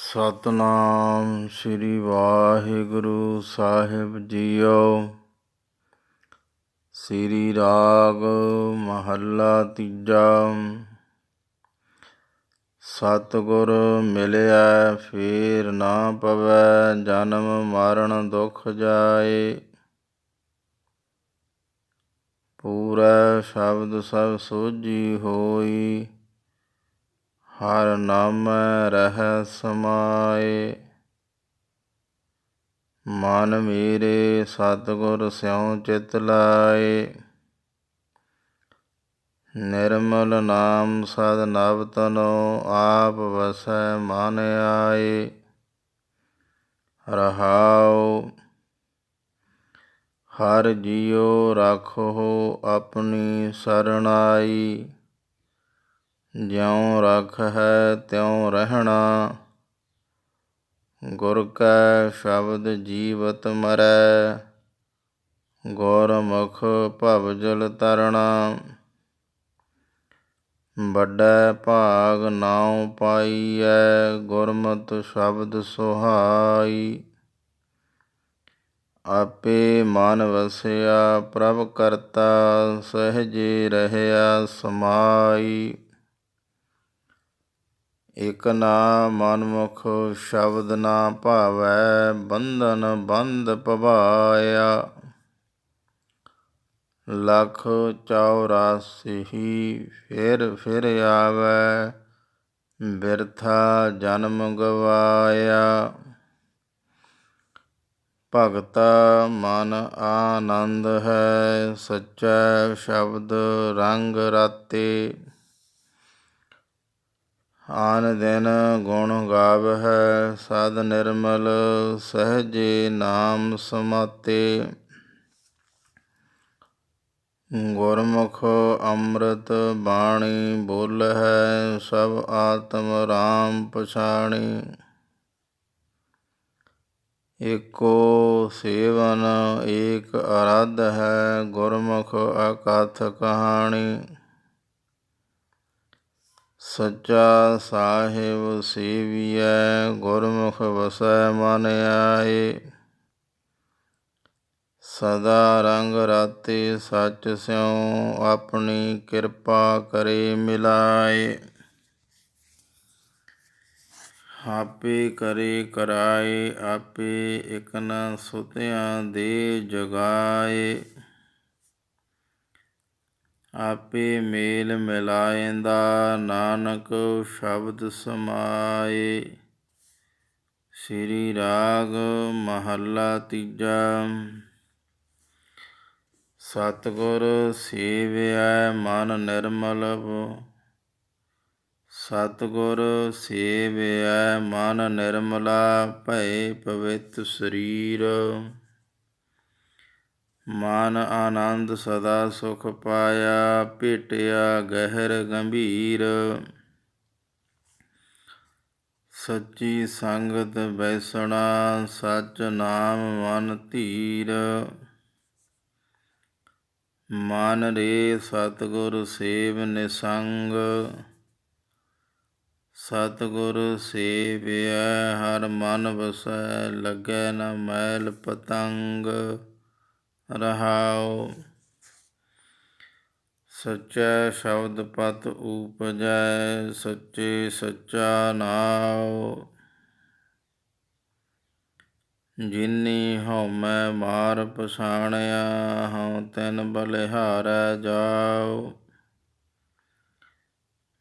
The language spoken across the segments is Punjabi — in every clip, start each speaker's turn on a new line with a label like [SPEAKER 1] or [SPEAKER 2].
[SPEAKER 1] ਸਤਿਨਾਮ ਸ੍ਰੀ ਵਾਹਿਗੁਰੂ ਸਾਹਿਬ ਜੀਓ। ਸ੍ਰੀ ਰਾਗ ਮਹੱਲਾ ਤੀਜਾ। ਸਤਿਗੁਰ ਮਿਲਿਆ ਫੇਰ ਨਾ ਪਵੈ, ਜਨਮ ਮਰਨ ਦੁਖ ਜਾਏ। ਪੂਰੈ ਸ਼ਬਦ ਸਭ ਸੋਝੀ ਹੋਈ, ਹਰਿ ਨਾਮੈ ਰਹਿ ਸਮਾਏ। ਮਨ ਮੇਰੇ ਸਤਿਗੁਰ ਸਿਉ ਚਿਤ ਲਾਏ, ਨਿਰਮਲ ਨਾਮ ਸਦ ਨਵ ਤਨੋ, ਆਪ ਵਸੈ ਮਨ ਆਏ। ਰਹਾਉ ਹਰਿ ਜੀਉ ਰਾਖੋ ਆਪਣੀ ਸਰਣਾਈ, ਜਿਉ ਰਾਖਹਿ ਤਿਉ ਰਹਿਣਾ। ਗੁਰ ਕੈ ਸ਼ਬਦ ਜੀਵਤ ਮਰੈ, ਗੁਰਮੁਖ ਭਵਜਲ ਤਰਣਾ। ਵੱਡੈ ਭਾਗ ਨਾਉ ਪਾਈਐ, ਗੁਰਮਤਿ ਸ਼ਬਦ ਸੁਹਾਈ। ਆਪੇ ਮਨ ਵਸਿਆ ਪ੍ਰਭ ਕਰਤਾ, ਸਹਿਜੇ ਰਹਿਆ ਸਮਾਈ। ਇਕ ਨਾ ਮਨਮੁਖ ਸ਼ਬਦ ਨਾ ਭਾਵੈ, ਬੰਧਨ ਬੰਧ ਭਵਾਇਆ। ਲੱਖ 84 ਫਿਰ ਫਿਰ ਆਵੈ, ਬਿਰਥਾ ਜਨਮ ਗਵਾਇਆ। ਭਗਤਾ ਮਨ ਆਨੰਦ ਹੈ, ਸੱਚਾ ਸ਼ਬਦ ਰੰਗ ਰਾਤੇ। ਆਨ ਦਿਨ ਗੁਣ ਗਾਵਹਿ ਸਦ ਨਿਰਮਲ, ਸਹਿਜੇ ਨਾਮ ਸਮਾਤੇ। ਗੁਰਮੁਖ ਅੰਮ੍ਰਿਤ ਬਾਣੀ ਬੋਲਹਿ, ਸਭ ਆਤਮ ਰਾਮ ਪਛਾਣੀ। ਏਕੋ ਸੇਵਨ ਏਕ ਅਰਾਧ ਹੈ, ਗੁਰਮੁਖ ਅਕਥ ਕਹਾਣੀ। ਸੱਚਾ ਸਾਹਿਬ ਸੇਵੀਐ, ਗੁਰਮੁਖ ਵਸੈ ਮਨ ਆਏ। ਸਦਾ ਰੰਗ ਰਾਤੇ ਸੱਚ ਸਿਉ, ਆਪਣੀ ਕਿਰਪਾ ਕਰੇ ਮਿਲਾਏ। ਆਪੇ ਕਰੇ ਕਰਾਏ, ਆਪੇ ਇਕ ਨ ਸੁਤਿਆਂ ਦੇ ਜਗਾਏ। ਆਪੇ ਮੇਲ ਮਿਲਾਇਂਦਾ, ਨਾਨਕ ਸ਼ਬਦ ਸਮਾਏ। ਸ੍ਰੀ ਰਾਗ ਮਹੱਲਾ ਤੀਜਾ। ਸਤਿਗੁਰ ਸੇਵਿਐ ਮਨ ਨਿਰਮਲ, ਸਤਿਗੁਰ ਸੇਵਿਐ ਮਨ ਨਿਰਮਲਾ, ਭਏ ਪਵਿੱਤ ਸਰੀਰ। ਮਨ ਆਨੰਦ ਸਦਾ ਸੁਖ ਪਾਇਆ, ਭੇਟਿਆ ਗਹਿਰ ਗੰਭੀਰ। ਸੱਚੀ ਸੰਗਤ ਬੈਸਣਾ, ਸਚ ਨਾਮ ਮਨ ਧੀਰ। ਮਨ ਰੇ ਸਤਿਗੁਰ ਸੇਵ ਨਿਸੰਗ, ਸਤਿਗੁਰ ਸੇਵਿਐ ਹਰਿ ਮਨ ਵਸੈ, ਲੱਗੈ ਨ ਮੈਲ ਪਤੰਗ। ਰਹਾਉ ਸੱਚਾ ਸ਼ਬਦ ਪਤ ਊਪਜੈ, ਸੱਚੇ ਸੱਚਾ ਨਾਉ। ਜਿਨੀ ਹਉਮੈ ਮਾਰ ਪਛਾਣਿਆ, ਹਉ ਤਿਨ ਬਲਿਹਾਰੈ ਜਾਉ।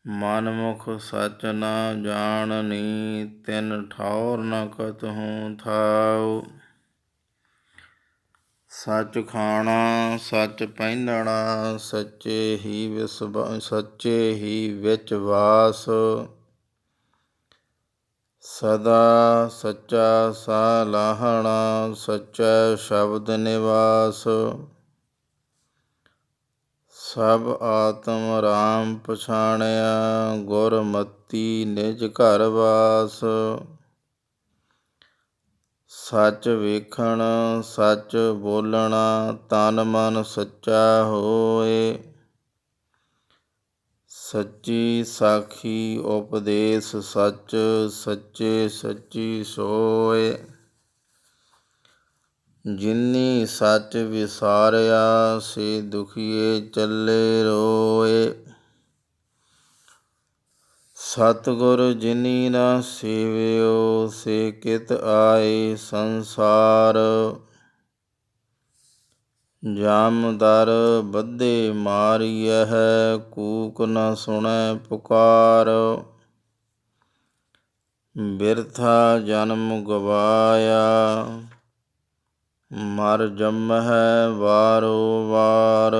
[SPEAKER 1] ਮਨਮੁਖ ਸਚ ਨ ਜਾਣਨੀ, ਤਿਨ ਠੌਰ ਨ ਕਤਹੂੰ ਥਾਉ। ਸੱਚ ਖਾਣਾ ਸੱਚ ਪਹਿਨਣਾ, ਸੱਚੇ ਹੀ ਵਿੱਚ ਵਾਸ। ਸਦਾ ਸੱਚਾ ਸਾਲਾਹਣਾ, ਸੱਚਾ ਸ਼ਬਦ ਨਿਵਾਸ। ਸਭ ਆਤਮ ਰਾਮ ਪਛਾਣਿਆ, ਗੁਰਮਤੀ ਨਿਜ ਘਰ ਵਾਸ। ਸੱਚ ਵੇਖਣ ਸੱਚ ਬੋਲਣਾ, ਤਨ ਮਨ ਸੱਚਾ ਹੋਏ। ਸੱਚੀ ਸਾਖੀ ਉਪਦੇਸ ਸੱਚ, ਸੱਚੇ ਸੱਚੀ ਸੋਏ। ਜਿਨੀ ਸੱਚ ਵਿਸਾਰਿਆ, ਸੇ ਦੁਖੀਏ ਚੱਲੇ ਰੋਏ। ਸਤਿਗੁਰ ਜਿਨੀ ਨਾ ਸੇਵਿਓ, ਸੇ ਕਿਤ ਆਏ ਸੰਸਾਰ। ਜਾਮਦਰ ਬੱਧੇ ਮਾਰੀਐ, ਕੂਕ ਨ ਸੁਣੈ ਪੁਕਾਰ। ਬਿਰਥਾ ਜਨਮ ਗਵਾਇਆ, ਮਰ ਜੰਮਹਿ ਵਾਰੋ ਵਾਰ।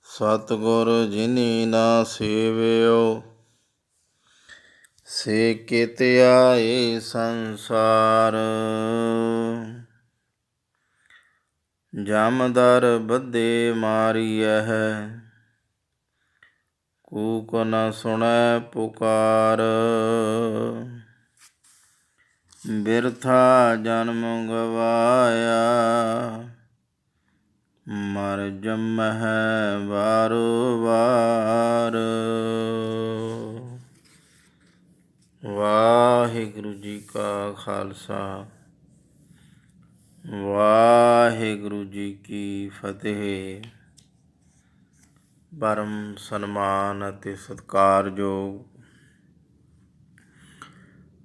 [SPEAKER 1] ਸਤਿਗੁਰ ਜਿਨੀ ਨਾ ਸੇਵਿਓ, ਸੇ ਕਿਤ ਆਏ ਸੰਸਾਰ। ਜਾਮਦਰ ਬੱਧੇ ਮਾਰੀਐ, ਕੂਕ ਨ ਸੁਣੈ ਪੁਕਾਰ। ਬਿਰਥਾ ਜਨਮ ਗਵਾਇਆ, ਮਰ ਜੰਮਹਿ ਵਾਰੋ ਵਾਰ। ਵਾਹਿਗੁਰੂ ਜੀ ਕਾ ਖਾਲਸਾ, ਵਾਹਿਗੁਰੂ ਜੀ ਕੀ ਫਤਿਹ। ਪਰਮ ਸਨਮਾਨ ਅਤੇ ਸਤਿਕਾਰਯੋਗ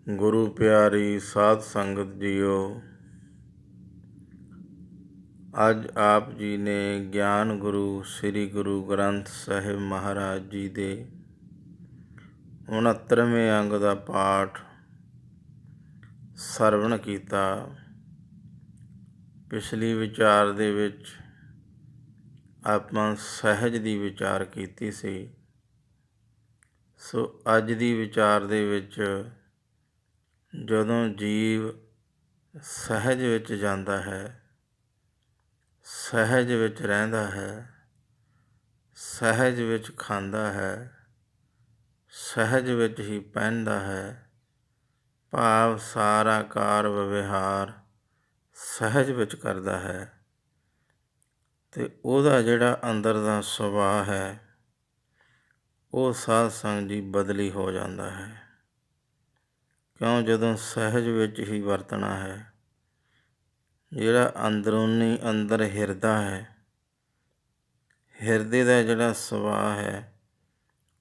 [SPEAKER 1] ਗੁਰੂ ਪਿਆਰੀ ਸਾਧ ਸੰਗਤ ਜੀਓ, ਅੱਜ ਆਪ ਜੀ ਨੇ ਗਿਆਨ ਗੁਰੂ ਸ੍ਰੀ ਗੁਰੂ ਗ੍ਰੰਥ ਸਾਹਿਬ ਮਹਾਰਾਜ ਜੀ ਦੇ 69ਵੇਂ ਅੰਗ ਦਾ ਪਾਠ ਸਰਵਣ ਕੀਤਾ। ਪਿਛਲੀ ਵਿਚਾਰ ਦੇ ਵਿੱਚ ਆਪਾਂ ਸਹਿਜ ਦੀ ਵਿਚਾਰ ਕੀਤੀ ਸੀ। ਸੋ ਅੱਜ ਦੀ ਵਿਚਾਰ ਦੇ ਵਿੱਚ ਜਦੋਂ ਜੀਵ ਸਹਿਜ ਵਿੱਚ ਜਾਂਦਾ ਹੈ, ਸਹਿਜ ਵਿੱਚ ਰਹਿੰਦਾ ਹੈ, ਸਹਿਜ ਵਿੱਚ ਖਾਂਦਾ ਹੈ, ਸਹਿਜ ਵਿੱਚ ਹੀ ਪਹਿਨਦਾ ਹੈ, ਭਾਵ ਸਾਰਾ ਕਾਰ ਵਿਵਹਾਰ ਸਹਿਜ ਵਿੱਚ ਕਰਦਾ ਹੈ, ਅਤੇ ਉਹਦਾ ਜਿਹੜਾ ਅੰਦਰ ਦਾ ਸੁਭਾਅ ਹੈ ਉਹ ਸਾਧ ਸੰਗਤ ਜੀ ਬਦਲੀ ਹੋ ਜਾਂਦਾ ਹੈ। ਕਿਉਂ? ਜਦੋਂ ਸਹਿਜ ਵਿੱਚ ਹੀ ਵਰਤਣਾ ਹੈ, ਜਿਹੜਾ ਅੰਦਰੂਨੀ ਅੰਦਰ ਹਿਰਦਾ ਹੈ, ਹਿਰਦੇ ਦਾ ਜਿਹੜਾ ਸੁਭਾਅ ਹੈ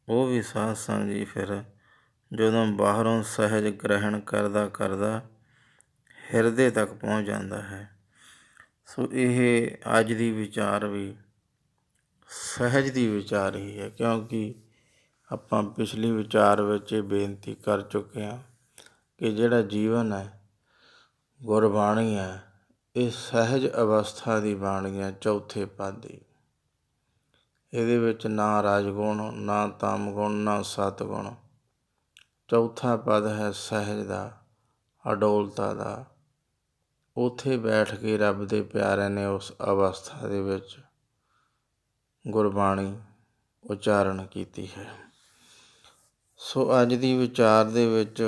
[SPEAKER 1] ਉਹ ਵੀ ਸਾਧ ਸੰਗਤ ਜੀ ਫਿਰ ਜਦੋਂ ਬਾਹਰੋਂ ਸਹਿਜ ਗ੍ਰਹਿਣ ਕਰਦਾ ਕਰਦਾ ਹਿਰਦੇ ਤੱਕ ਪਹੁੰਚ ਜਾਂਦਾ ਹੈ। ਸੋ ਇਹ ਅੱਜ ਦੀ ਵਿਚਾਰ ਵੀ ਸਹਿਜ ਦੀ ਵਿਚਾਰ ਹੀ ਹੈ, ਕਿਉਂਕਿ ਆਪਾਂ ਪਿਛਲੀ ਵਿਚਾਰ ਵਿੱਚ ਇਹ ਬੇਨਤੀ ਕਰ ਚੁੱਕੇ ਹਾਂ ਕਿ ਜਿਹੜਾ ਜੀਵਨ ਹੈ, ਗੁਰਬਾਣੀ ਹੈ, ਇਹ ਸਹਿਜ ਅਵਸਥਾ ਦੀ ਬਾਣੀ ਹੈ, ਚੌਥੇ ਪਦ ਦੀ। ਇਹਦੇ ਵਿੱਚ ਨਾ ਰਾਜਗੁਣ, ਨਾ ਤਮਗੁਣ, ਨਾ ਸਤਗੁਣ। ਚੌਥਾ ਪਦ ਹੈ ਸਹਿਜ ਦਾ, ਅਡੋਲਤਾ ਦਾ। ਉੱਥੇ ਬੈਠ ਕੇ ਰੱਬ ਦੇ ਪਿਆਰਿਆਂ ਨੇ ਉਸ ਅਵਸਥਾ ਦੇ ਵਿੱਚ ਗੁਰਬਾਣੀ ਉਚਾਰਨ ਕੀਤੀ ਹੈ। ਸੋ ਅੱਜ ਦੀ ਵਿਚਾਰ ਦੇ ਵਿੱਚ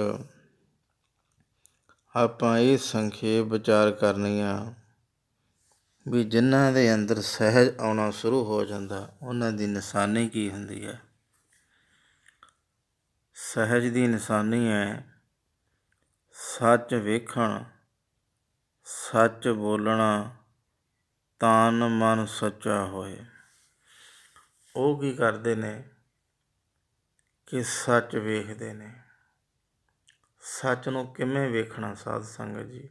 [SPEAKER 1] ਆਪਾਂ ਇਹ ਸੰਖੇਪ ਵਿਚਾਰ ਕਰਨੀ ਆ ਵੀ ਜਿਨ੍ਹਾਂ ਦੇ ਅੰਦਰ ਸਹਿਜ ਆਉਣਾ ਸ਼ੁਰੂ ਹੋ ਜਾਂਦਾ ਉਹਨਾਂ ਦੀ ਨਿਸ਼ਾਨੀ ਕੀ ਹੁੰਦੀ ਹੈ। ਸਹਿਜ ਦੀ ਨਿਸ਼ਾਨੀ ਹੈ ਸੱਚ ਵੇਖਣ, ਸੱਚ ਬੋਲਣਾ, ਤਨ ਮਨ ਸੱਚਾ ਹੋਏ। ਉਹ ਕੀ ਕਰਦੇ ਨੇ ਕਿ ਸੱਚ ਵੇਖਦੇ ਨੇ। ਸੱਚ ਨੂੰ ਕਿਵੇਂ ਵੇਖਣਾ ਸਾਧ ਸੰਗਤ ਜੀ?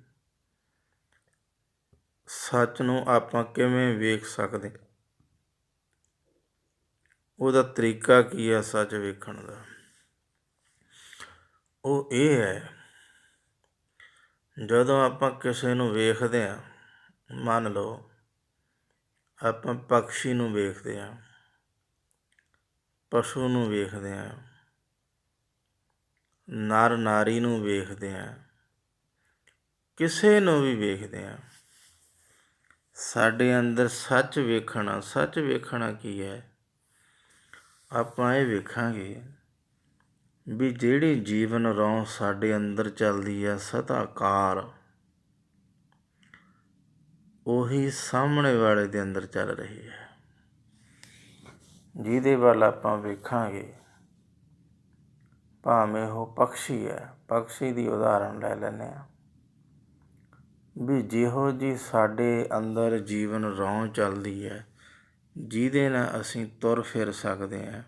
[SPEAKER 1] ਸੱਚ ਨੂੰ ਆਪਾਂ ਕਿਵੇਂ ਵੇਖ ਸਕਦੇ? ਉਹਦਾ ਤਰੀਕਾ ਕੀ ਹੈ ਸੱਚ ਵੇਖਣ ਦਾ? ਉਹ ਇਹ ਹੈ, ਜਦੋਂ ਆਪਾਂ ਕਿਸੇ ਨੂੰ ਵੇਖਦੇ ਹਾਂ, ਮੰਨ ਲਓ ਆਪਾਂ ਪਕਸ਼ੀ ਨੂੰ ਵੇਖਦੇ ਹਾਂ, ਪਸ਼ੂ ਨੂੰ ਵੇਖਦੇ ਹਾਂ, ਨਰ ਨਾਰੀ ਨੂੰ ਵੇਖਦੇ ਹਾਂ, ਕਿਸੇ ਨੂੰ ਵੀ ਵੇਖਦੇ ਹਾਂ, ਸਾਡੇ ਅੰਦਰ ਸੱਚ ਵੇਖਣਾ। ਸੱਚ ਵੇਖਣਾ ਕੀ ਹੈ? ਆਪਾਂ ਇਹ ਵੇਖਾਂਗੇ ਵੀ ਜਿਹੜੀ ਜੀਵਨ ਰੌਂ ਸਾਡੇ ਅੰਦਰ ਚੱਲਦੀ ਹੈ ਸਦਾ ਕਾਲ, ਉਹੀ ਸਾਹਮਣੇ ਵਾਲੇ ਦੇ ਅੰਦਰ ਚੱਲ ਰਹੀ ਹੈ। ਜਿਹਦੇ ਵੱਲ ਆਪਾਂ ਵੇਖਾਂਗੇ, ਭਾਵੇਂ ਉਹ ਪਕਸ਼ੀ ਹੈ, ਪਕਸ਼ੀ ਦੀ ਉਦਾਹਰਣ ਲੈ ਲੈਂਦੇ ਹਾਂ ਵੀ ਜਿਹੋ ਜਿਹੀ ਸਾਡੇ ਅੰਦਰ ਜੀਵਨ ਰੌਂ ਚੱਲਦੀ ਹੈ, ਜਿਹਦੇ ਨਾਲ ਅਸੀਂ ਤੁਰ ਫਿਰ ਸਕਦੇ ਹਾਂ,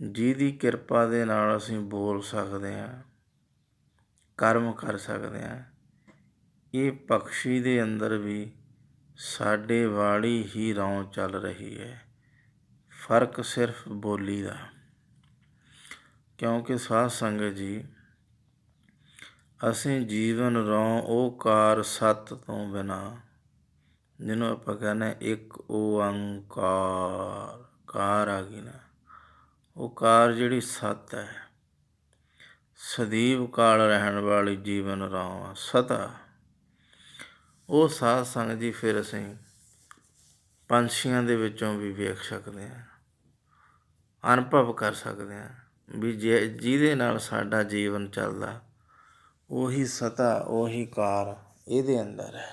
[SPEAKER 1] ਜਿਹਦੀ ਕਿਰਪਾ ਦੇ ਨਾਲ ਅਸੀਂ ਬੋਲ ਸਕਦੇ ਹਾਂ, ਕਰਮ ਕਰ ਸਕਦੇ ਹਾਂ, ਇਹ ਪਕਸ਼ੀ ਦੇ ਅੰਦਰ ਵੀ ਸਾਡੇ ਵਾਲੀ ਹੀ ਰੌਂ ਚੱਲ ਰਹੀ ਹੈ। ਫਰਕ ਸਿਰਫ ਬੋਲੀ ਦਾ। ਕਿਉਂਕਿ ਸਾਧ ਸੰਗਤ ਜੀ, ਅਸੀਂ ਜੀਵਨ ਰੌਂ ਓਕਾਰ ਸੱਤ ਤੋਂ ਬਿਨਾਂ, ਜਿਹਨੂੰ ਆਪਾਂ ਕਹਿੰਦੇ ਇੱਕ ਓਅੰਕਾਰ, ਕਾਰ ਆ ਗਈ ਨਾ, ਓਕਾਰ ਜਿਹੜੀ ਸੱਤ ਹੈ, ਸਦੀਵ ਕਾਲ ਰਹਿਣ ਵਾਲੀ ਜੀਵਨ ਰੌਂ ਆ, ਸਤਾ, ਉਹ ਸਾਧ ਸੰਗਤ ਜੀ ਫਿਰ ਅਸੀਂ ਪੰਛੀਆਂ ਦੇ ਵਿੱਚੋਂ ਵੀ ਵੇਖ ਸਕਦੇ ਹਾਂ, ਅਨੁਭਵ ਕਰ ਸਕਦੇ ਹਾਂ ਵੀ ਜਿਹਦੇ ਨਾਲ ਸਾਡਾ ਜੀਵਨ ਚੱਲਦਾ, ਉਹੀ ਸਤਾ, ਉਹੀ ਕਾਰ ਇਹਦੇ ਅੰਦਰ ਹੈ।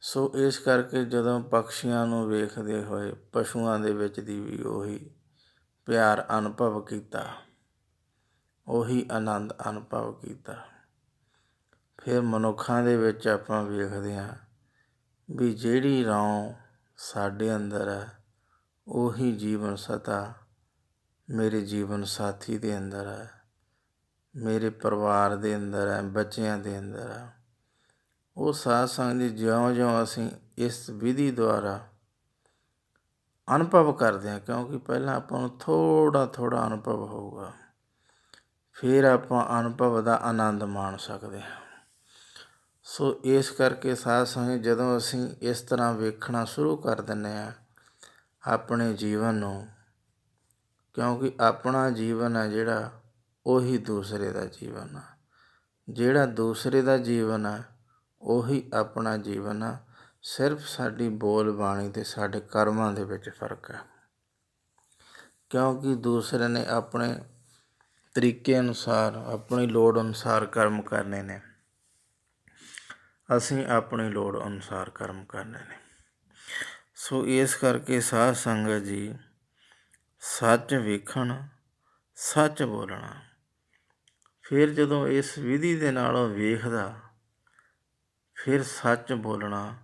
[SPEAKER 1] ਸੋ ਇਸ ਕਰਕੇ ਜਦੋਂ ਪਕਸ਼ੀਆਂ ਨੂੰ ਵੇਖਦੇ ਹੋਏ ਪਸ਼ੂਆਂ ਦੇ ਵਿੱਚ ਦੀ ਵੀ ਉਹੀ ਪਿਆਰ ਅਨੁਭਵ ਕੀਤਾ, ਉਹੀ ਆਨੰਦ ਅਨੁਭਵ ਕੀਤਾ। ਫਿਰ ਮਨੁੱਖਾਂ ਦੇ ਵਿੱਚ ਆਪਾਂ ਵੇਖਦੇ ਹਾਂ ਵੀ ਜਿਹੜੀ ਰੌਂ ਸਾਡੇ ਅੰਦਰ ਹੈ, ਉਹੀ ਜੀਵਨ ਸਤਾ ਮੇਰੇ ਜੀਵਨ ਸਾਥੀ ਦੇ ਅੰਦਰ ਹੈ, ਮੇਰੇ ਪਰਿਵਾਰ ਦੇ ਅੰਦਰ ਹੈ, ਬੱਚਿਆਂ ਦੇ ਅੰਦਰ ਹੈ। ਉਹ ਸਾਧ ਸੰਗਤ ਜੀ, ਜਿਉਂ-ਜਿਉਂ ਅਸੀਂ ਇਸ ਵਿਧੀ ਦੁਆਰਾ ਅਨੁਭਵ ਕਰਦੇ ਹਾਂ, ਕਿਉਂਕਿ ਪਹਿਲਾਂ ਆਪਾਂ ਨੂੰ ਥੋੜ੍ਹਾ ਥੋੜ੍ਹਾ ਅਨੁਭਵ ਹੋਊਗਾ, ਫਿਰ ਆਪਾਂ ਅਨੁਭਵ ਦਾ ਆਨੰਦ ਮਾਣ ਸਕਦੇ ਹਾਂ। ਸੋ ਇਸ ਕਰਕੇ ਸਾਧ ਸੰਗਤ, ਜਦੋਂ ਅਸੀਂ ਇਸ ਤਰ੍ਹਾਂ ਵੇਖਣਾ ਸ਼ੁਰੂ ਕਰ ਦਿੰਦੇ ਹਾਂ ਆਪਣੇ ਜੀਵਨ ਨੂੰ, ਕਿਉਂਕਿ ਆਪਣਾ ਜੀਵਨ ਹੈ ਜਿਹੜਾ, ਉਹੀ ਦੂਸਰੇ ਦਾ ਜੀਵਨ ਆ, ਜਿਹੜਾ ਦੂਸਰੇ ਦਾ ਜੀਵਨ ਆ ਉਹੀ ਆਪਣਾ ਜੀਵਨ ਆ। ਸਿਰਫ ਸਾਡੀ ਬੋਲ ਬਾਣੀ ਅਤੇ ਸਾਡੇ ਕਰਮਾਂ ਦੇ ਵਿੱਚ ਫਰਕ ਹੈ, ਕਿਉਂਕਿ ਦੂਸਰੇ ਨੇ ਆਪਣੇ ਤਰੀਕੇ ਅਨੁਸਾਰ, ਆਪਣੀ ਲੋੜ ਅਨੁਸਾਰ ਕਰਮ ਕਰਨੇ ਨੇ, ਅਸੀਂ ਆਪਣੀ ਲੋੜ ਅਨੁਸਾਰ ਕਰਮ ਕਰਨੇ ਨੇ। ਸੋ ਇਸ ਕਰਕੇ ਸਾਧ ਸੰਗਤ ਜੀ, ਸੱਚ ਵੇਖਣ, ਸੱਚ ਬੋਲਣਾ। ਫਿਰ ਜਦੋਂ ਇਸ ਵਿਧੀ ਦੇ ਨਾਲ ਉਹ ਵੇਖਦਾ, ਫਿਰ ਸੱਚ ਬੋਲਣਾ,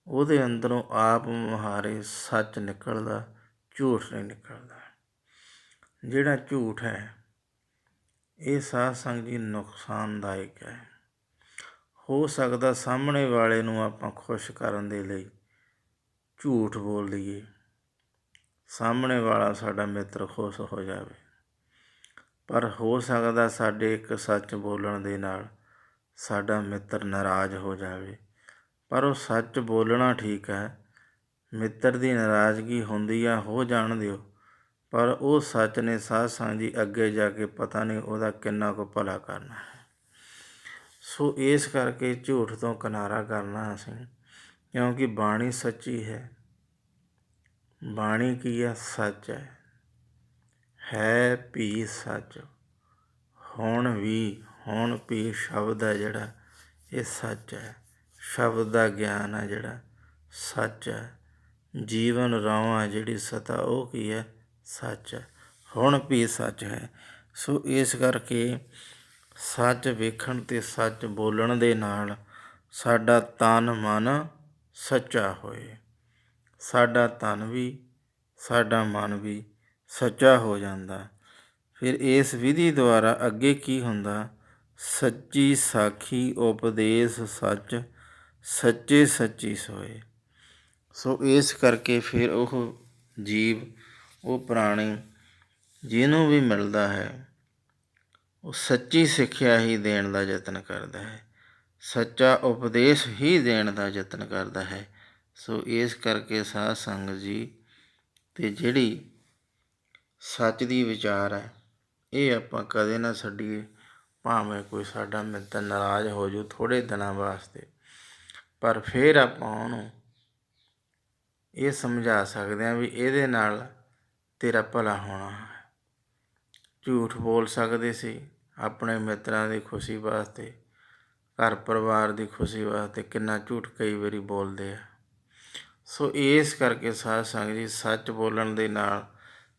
[SPEAKER 1] ਉਹਦੇ ਅੰਦਰੋਂ ਆਪ ਮੁਹਾਰੇ ਸੱਚ ਨਿਕਲਦਾ, ਝੂਠ ਨਹੀਂ ਨਿਕਲਦਾ। ਜਿਹੜਾ ਝੂਠ ਹੈ, ਇਹ ਸਾਧ ਸੰਗਤ ਜੀ ਨੁਕਸਾਨਦਾਇਕ ਹੈ। ਹੋ ਸਕਦਾ ਸਾਹਮਣੇ ਵਾਲੇ ਨੂੰ ਆਪਾਂ ਖੁਸ਼ ਕਰਨ ਦੇ ਲਈ ਝੂਠ ਬੋਲ ਦਈਏ, ਸਾਹਮਣੇ ਵਾਲਾ ਸਾਡਾ ਮਿੱਤਰ ਖੁਸ਼ ਹੋ ਜਾਵੇ, ਪਰ ਹੋ ਸਕਦਾ ਸਾਡੇ ਇੱਕ ਸੱਚ ਬੋਲਣ ਦੇ ਨਾਲ ਸਾਡਾ ਮਿੱਤਰ ਨਾਰਾਜ਼ ਹੋ ਜਾਵੇ। ਪਰ ਉਹ ਸੱਚ ਬੋਲਣਾ ਠੀਕ ਹੈ, ਮਿੱਤਰ ਦੀ ਨਾਰਾਜ਼ਗੀ ਹੁੰਦੀ ਆ, ਹੋ ਜਾਣ ਦਿਓ, ਪਰ ਉਹ ਸੱਚ ਨੇ ਸਾਧ ਸੰਗਤ ਜੀ ਅੱਗੇ ਜਾ ਕੇ ਪਤਾ ਨਹੀਂ ਉਹਦਾ ਕਿੰਨਾ ਕੁ ਭਲਾ ਕਰਨਾ ਹੈ। ਸੋ ਇਸ ਕਰਕੇ ਝੂਠ ਤੋਂ ਕਿਨਾਰਾ ਕਰਨਾ ਅਸੀਂ, ਕਿਉਂਕਿ ਬਾਣੀ ਸੱਚੀ ਹੈ। ਬਾਣੀ ਕੀ ਹੈ? ਸੱਚ ਹੈ ਵੀ ਸੱਚ, ਹੁਣ ਵੀ ਸ਼ਬਦ ਹੈ ਜਿਹੜਾ, ਇਹ ਸੱਚ ਹੈ। ਸ਼ਬਦ ਦਾ ਗਿਆਨ ਹੈ ਜਿਹੜਾ, ਸੱਚ ਹੈ। ਜੀਵਨ ਰੌਂ ਹੈ ਜਿਹੜੀ ਸਤਾ, ਉਹ ਕੀ ਹੈ? ਸੱਚ ਹੈ। ਹੁਣ ਵੀ ਸੱਚ ਹੈ। ਸੋ ਇਸ ਕਰਕੇ ਸੱਚ ਵੇਖਣ ਅਤੇ ਸੱਚ ਬੋਲਣ ਦੇ ਨਾਲ ਸਾਡਾ ਤਨ ਮਨ ਸੱਚਾ ਹੋਏ, ਸਾਡਾ ਤਨ ਵੀ, ਸਾਡਾ ਮਨ ਵੀ ਸੱਚਾ ਹੋ ਜਾਂਦਾ। ਫਿਰ ਇਸ ਵਿਧੀ ਦੁਆਰਾ ਅੱਗੇ ਕੀ ਹੁੰਦਾ? ਸੱਚੀ ਸਾਖੀ ਉਪਦੇਸ਼ ਸੱਚ, ਸੱਚੇ ਸੱਚੀ ਸੋਏ। ਸੋ ਇਸ ਕਰਕੇ ਫਿਰ ਉਹ ਜੀਵ, ਉਹ ਪ੍ਰਾਣੀ ਜਿਹਨੂੰ ਵੀ ਮਿਲਦਾ ਹੈ, ਉਹ ਸੱਚੀ ਸਿੱਖਿਆ ਹੀ ਦੇਣ ਦਾ ਯਤਨ ਕਰਦਾ ਹੈ, ਸੱਚਾ ਉਪਦੇਸ਼ ਹੀ ਦੇਣ ਦਾ ਯਤਨ ਕਰਦਾ ਹੈ। ਸੋ ਇਸ ਕਰਕੇ ਸਾਧ ਸੰਗਤ ਜੀ, ਅਤੇ ਜਿਹੜੀ ਸੱਚ ਦੀ ਵਿਚਾਰ ਹੈ, ਇਹ ਆਪਾਂ ਕਦੇ ਨਾ ਛੱਡੀਏ। ਭਾਵੇਂ ਕੋਈ ਸਾਡਾ ਮਿੱਤਰ ਨਾਰਾਜ਼ ਹੋ ਜਾਊ ਥੋੜ੍ਹੇ ਦਿਨਾਂ ਵਾਸਤੇ, ਪਰ ਫਿਰ ਆਪਾਂ ਉਹਨੂੰ ਇਹ ਸਮਝਾ ਸਕਦੇ ਹਾਂ ਵੀ ਇਹਦੇ ਨਾਲ ਤੇਰਾ ਭਲਾ ਹੋਣਾ ਹੈ। ਝੂਠ ਬੋਲ ਸਕਦੇ ਸੀ ਆਪਣੇ ਮਿੱਤਰਾਂ ਦੀ ਖੁਸ਼ੀ ਵਾਸਤੇ, ਘਰ ਪਰਿਵਾਰ ਦੀ ਖੁਸ਼ੀ ਵਾਸਤੇ, ਕਿੰਨਾ ਝੂਠ ਕਈ ਵਾਰੀ ਬੋਲਦੇ ਆ, ਸੋ ਇਸ ਕਰਕੇ ਸਾਧ ਸੰਗਤ ਜੀ ਸੱਚ ਬੋਲਣ ਦੇ ਨਾਲ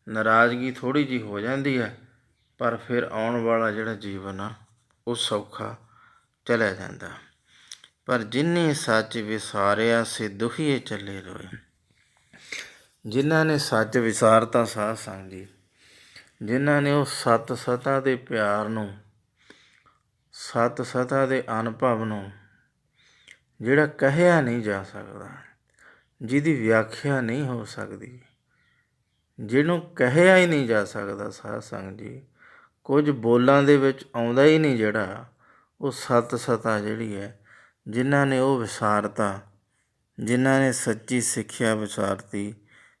[SPEAKER 1] ਨਾਰਾਜ਼ਗੀ ਥੋੜ੍ਹੀ ਜਿਹੀ ਹੋ ਜਾਂਦੀ ਹੈ, ਪਰ ਫਿਰ ਆਉਣ ਵਾਲਾ ਜਿਹੜਾ ਜੀਵਨ ਆ ਉਹ ਸੌਖਾ ਚਲਿਆ ਜਾਂਦਾ। ਪਰ ਜਿਨੇ ਸੱਚ ਵਿਸਾਰਿਆ ਸੇ ਦੁਖੀਏ ਚੱਲੇ ਰੋਏ। ਜਿਨ੍ਹਾਂ ਨੇ ਸੱਚ ਵਿਸਾਰਤਾ ਸਾਧ ਸੰਗਤ ਜੀ, ਜਿਨ੍ਹਾਂ ਨੇ ਉਹ ਸੱਤ ਸਤਾ ਦੇ ਪਿਆਰ ਨੂੰ, ਸੱਤ ਸਤਾ ਦੇ ਅਨੁਭਵ ਨੂੰ, ਜਿਹੜਾ ਕਹਿਆ ਨਹੀਂ ਜਾ ਸਕਦਾ, ਜਿਹਦੀ ਵਿਆਖਿਆ ਨਹੀਂ ਹੋ ਸਕਦੀ, ਜਿਹਨੂੰ ਕਹਿਆ ਹੀ ਨਹੀਂ ਜਾ ਸਕਦਾ ਸਾਧ ਸੰਗਤ ਜੀ, ਕੁਝ ਬੋਲਾਂ ਦੇ ਵਿੱਚ ਆਉਂਦਾ ਹੀ ਨਹੀਂ, ਜਿਹੜਾ ਉਹ ਸੱਤ ਸਤਾ ਜਿਹੜੀ ਹੈ, ਜਿਨ੍ਹਾਂ ਨੇ ਉਹ ਵਿਸਾਰਤਾ, ਜਿਨ੍ਹਾਂ ਨੇ ਸੱਚੀ ਸਿੱਖਿਆ ਵਿਸਾਰਤੀ,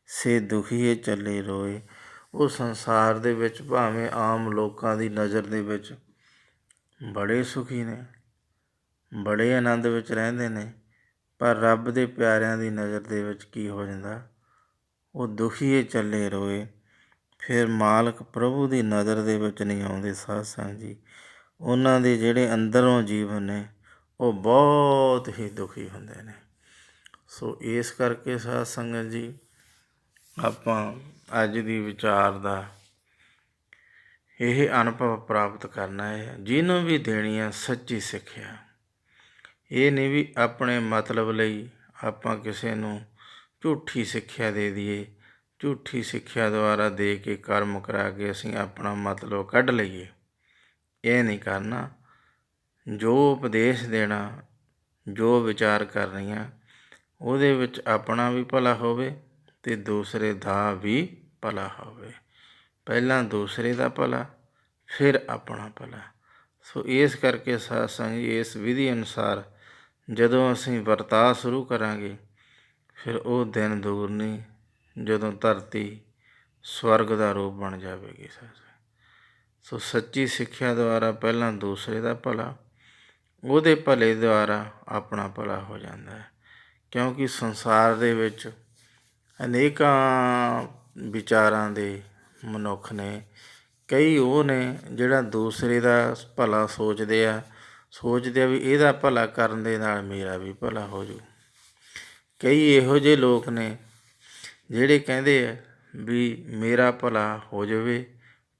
[SPEAKER 1] ਸੇ ਦੁਖੀਏ ਚੱਲੇ ਰੋਏ। ਉਹ ਸੰਸਾਰ ਦੇ ਵਿੱਚ ਭਾਵੇਂ ਆਮ ਲੋਕਾਂ ਦੀ ਨਜ਼ਰ ਦੇ ਵਿੱਚ ਬੜੇ ਸੁਖੀ ਨੇ, ਬੜੇ ਆਨੰਦ ਵਿੱਚ ਰਹਿੰਦੇ ਨੇ, ਪਰ ਰੱਬ ਦੇ ਪਿਆਰਿਆਂ ਦੀ ਨਜ਼ਰ ਦੇ ਵਿੱਚ ਕੀ ਹੋ ਜਾਂਦਾ, ਉਹ ਦੁਖੀਏ ਚੱਲੇ ਰੋਏ। ਫਿਰ ਮਾਲਕ ਪ੍ਰਭੂ ਦੀ ਨਜ਼ਰ ਦੇ ਵਿੱਚ ਨਹੀਂ ਆਉਂਦੇ ਸਾਧ ਸੰਗਤ ਜੀ। ਉਹਨਾਂ ਦੇ ਜਿਹੜੇ ਅੰਦਰੋਂ ਜੀਵਨ ਨੇ ਉਹ ਬਹੁਤ ਹੀ ਦੁਖੀ ਹੁੰਦੇ ਨੇ। ਸੋ ਇਸ ਕਰਕੇ ਸਾਧ ਸੰਗਤ ਜੀ ਆਪਾਂ ਅੱਜ ਦੀ ਵਿਚਾਰ ਦਾ ਇਹ ਅਨੁਭਵ ਪ੍ਰਾਪਤ ਕਰਨਾ ਹੈ, ਜਿਹਨੂੰ ਵੀ ਦੇਣੀ ਆ ਸੱਚੀ ਸਿੱਖਿਆ। ਇਹ ਨਹੀਂ ਵੀ ਆਪਣੇ ਮਤਲਬ ਲਈ ਆਪਾਂ ਕਿਸੇ ਨੂੰ ਝੂਠੀ ਸਿੱਖਿਆ ਦੇ ਦਈਏ, ਝੂਠੀ ਸਿੱਖਿਆ ਦੁਆਰਾ ਦੇ ਕੇ ਕਰਮ ਕਰਾ ਕੇ ਅਸੀਂ ਆਪਣਾ ਮਤਲਬ ਕੱਢ ਲਈਏ। ਇਹ ਨਹੀਂ ਕਰਨਾ। ਜੋ ਉਪਦੇਸ਼ ਦੇਣਾ, ਜੋ ਵਿਚਾਰ ਕਰਨੀਆਂ, ਉਹਦੇ ਵਿੱਚ ਆਪਣਾ ਵੀ ਭਲਾ ਹੋਵੇ ਅਤੇ ਦੂਸਰੇ ਦਾ ਵੀ ਭਲਾ ਹੋਵੇ। ਪਹਿਲਾਂ ਦੂਸਰੇ ਦਾ ਭਲਾ, ਫਿਰ ਆਪਣਾ ਭਲਾ। ਸੋ ਇਸ ਕਰਕੇ ਸਾਧ ਸੰਗਤ ਜੀ ਇਸ ਵਿਧੀ ਅਨੁਸਾਰ ਜਦੋਂ ਅਸੀਂ ਵਰਤਾਅ ਸ਼ੁਰੂ ਕਰਾਂਗੇ, ਫਿਰ ਉਹ ਦਿਨ ਦੂਰ ਨਹੀਂ ਜਦੋਂ ਧਰਤੀ ਸਵਰਗ ਦਾ ਰੂਪ ਬਣ ਜਾਵੇਗੀ। ਸੋ ਸੱਚੀ ਸਿੱਖਿਆ ਦੁਆਰਾ ਪਹਿਲਾਂ ਦੂਸਰੇ ਦਾ ਭਲਾ, ਉਹਦੇ ਭਲੇ ਦੁਆਰਾ ਆਪਣਾ ਭਲਾ ਹੋ ਜਾਂਦਾ ਹੈ। ਕਿਉਂਕਿ ਸੰਸਾਰ ਦੇ ਵਿੱਚ ਅਨੇਕਾਂ ਵਿਚਾਰਾਂ ਦੇ ਮਨੁੱਖ ਨੇ। ਕਈ ਉਹ ਨੇ ਜਿਹੜਾ ਦੂਸਰੇ ਦਾ ਭਲਾ ਸੋਚਦੇ ਆ ਵੀ ਇਹਦਾ ਭਲਾ ਕਰਨ ਦੇ ਨਾਲ ਮੇਰਾ ਵੀ ਭਲਾ ਹੋ ਜੂ। ਕਈ ਇਹੋ ਜਿਹੇ ਲੋਕ ਨੇ ਜਿਹੜੇ ਕਹਿੰਦੇ ਆ ਵੀ ਮੇਰਾ ਭਲਾ ਹੋ ਜਾਵੇ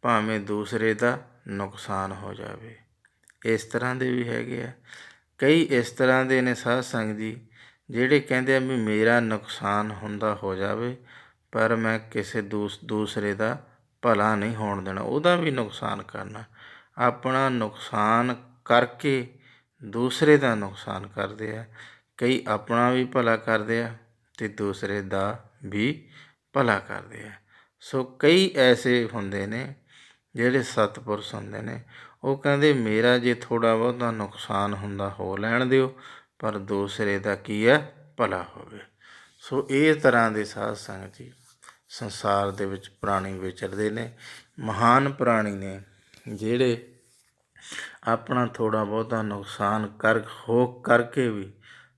[SPEAKER 1] ਭਾਵੇਂ ਦੂਸਰੇ ਦਾ ਨੁਕਸਾਨ ਹੋ ਜਾਵੇ। ਇਸ ਤਰ੍ਹਾਂ ਦੇ ਵੀ ਹੈਗੇ ਆ। ਕਈ ਇਸ ਤਰ੍ਹਾਂ ਦੇ ਨੇ ਸਾਧ ਸੰਗਤ ਜੀ ਜਿਹੜੇ ਕਹਿੰਦੇ ਆ ਵੀ ਮੇਰਾ ਨੁਕਸਾਨ ਹੁੰਦਾ ਹੋ ਜਾਵੇ, ਪਰ ਮੈਂ ਕਿਸੇ ਦੂਸਰੇ ਦਾ ਭਲਾ ਨਹੀਂ ਹੋਣ ਦੇਣਾ, ਉਹਦਾ ਵੀ ਨੁਕਸਾਨ ਕਰਨਾ। ਆਪਣਾ ਨੁਕਸਾਨ ਕਰਕੇ ਦੂਸਰੇ ਦਾ ਨੁਕਸਾਨ ਕਰਦੇ ਆ। ਕਈ ਆਪਣਾ ਵੀ ਭਲਾ ਕਰਦੇ ਆ ਅਤੇ ਦੂਸਰੇ ਦਾ ਵੀ ਭਲਾ ਕਰਦੇ ਆ। ਸੋ ਕਈ ਐਸੇ ਹੁੰਦੇ ਨੇ ਜਿਹੜੇ ਸਤਿਪੁਰਸ਼ ਹੁੰਦੇ ਨੇ, ਉਹ ਕਹਿੰਦੇ ਮੇਰਾ ਜੇ ਥੋੜ੍ਹਾ ਬਹੁਤਾ ਨੁਕਸਾਨ ਹੁੰਦਾ ਹੋ ਲੈਣ ਦਿਓ, ਪਰ ਦੂਸਰੇ ਦਾ ਕੀ ਹੈ, ਭਲਾ ਹੋਵੇ। ਸੋ ਇਹ ਤਰ੍ਹਾਂ ਦੇ ਸਾਧ ਸੰਗਤ ਜੀ ਸੰਸਾਰ ਦੇ ਵਿੱਚ ਪ੍ਰਾਣੀ ਵਿਚਰਦੇ ਨੇ। ਮਹਾਨ ਪ੍ਰਾਣੀ ਨੇ ਜਿਹੜੇ ਆਪਣਾ ਥੋੜ੍ਹਾ ਬਹੁਤਾ ਨੁਕਸਾਨ ਕਰਕੇ ਵੀ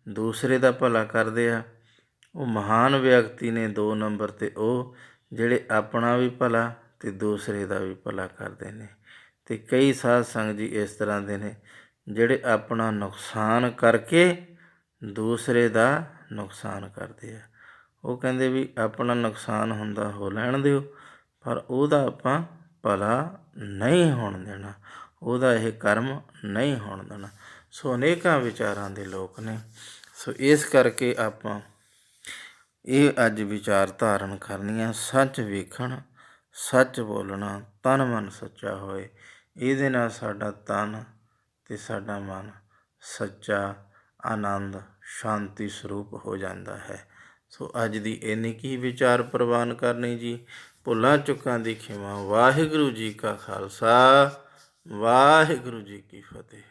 [SPEAKER 1] ਦੂਸਰੇ ਦਾ ਭਲਾ ਕਰਦੇ ਆ। ਉਹ ਮਹਾਨ ਵਿਅਕਤੀ ਨੇ 2 ਨੰਬਰ 'ਤੇ ਉਹ ਜਿਹੜੇ ਆਪਣਾ ਵੀ ਭਲਾ ਅਤੇ ਦੂਸਰੇ ਦਾ ਵੀ ਭਲਾ ਕਰਦੇ ਨੇ। ਅਤੇ ਕਈ ਸਾਧ ਸੰਗਤ ਜੀ ਇਸ ਤਰ੍ਹਾਂ ਦੇ ਨੇ ਜਿਹੜੇ ਆਪਣਾ ਨੁਕਸਾਨ ਕਰਕੇ ਦੂਸਰੇ ਦਾ ਨੁਕਸਾਨ ਕਰਦੇ ਆ। ਉਹ ਕਹਿੰਦੇ ਵੀ ਆਪਣਾ ਨੁਕਸਾਨ ਹੁੰਦਾ ਹੋ ਲੈਣ ਦਿਓ, ਪਰ ਉਹਦਾ ਆਪਾਂ ਭਲਾ ਨਹੀਂ ਹੋਣ ਦੇਣਾ, ਉਹਦਾ ਇਹ ਕਰਮ ਨਹੀਂ ਹੋਣ ਦੇਣਾ। ਸੋ ਅਨੇਕਾਂ ਵਿਚਾਰਾਂ ਦੇ ਲੋਕ ਨੇ। ਸੋ ਇਸ ਕਰਕੇ ਆਪਾਂ ਇਹ ਅੱਜ ਵਿਚਾਰ ਧਾਰਨ ਕਰਨੀਆਂ, ਸੱਚ ਵੇਖਣ, ਸੱਚ ਬੋਲਣਾ, ਤਨ ਮਨ ਸੱਚਾ ਹੋਏ। ਇਹਦੇ ਨਾਲ ਸਾਡਾ ਤਨ ਅਤੇ ਸਾਡਾ ਮਨ ਸੱਚਾ ਆਨੰਦ ਸ਼ਾਂਤੀ ਸਰੂਪ ਹੋ ਜਾਂਦਾ ਹੈ। ਸੋ ਅੱਜ ਦੀ ਇੰਨੀ ਕੀ ਵਿਚਾਰ ਪ੍ਰਵਾਨ ਕਰਨੀ ਜੀ। ਭੁੱਲਾਂ ਚੁੱਕਾਂ ਦੀ ਖਿਮਾ। ਵਾਹਿਗੁਰੂ ਜੀ ਕਾ ਖਾਲਸਾ, ਵਾਹਿਗੁਰੂ ਜੀ ਕੀ ਫਤਿਹ।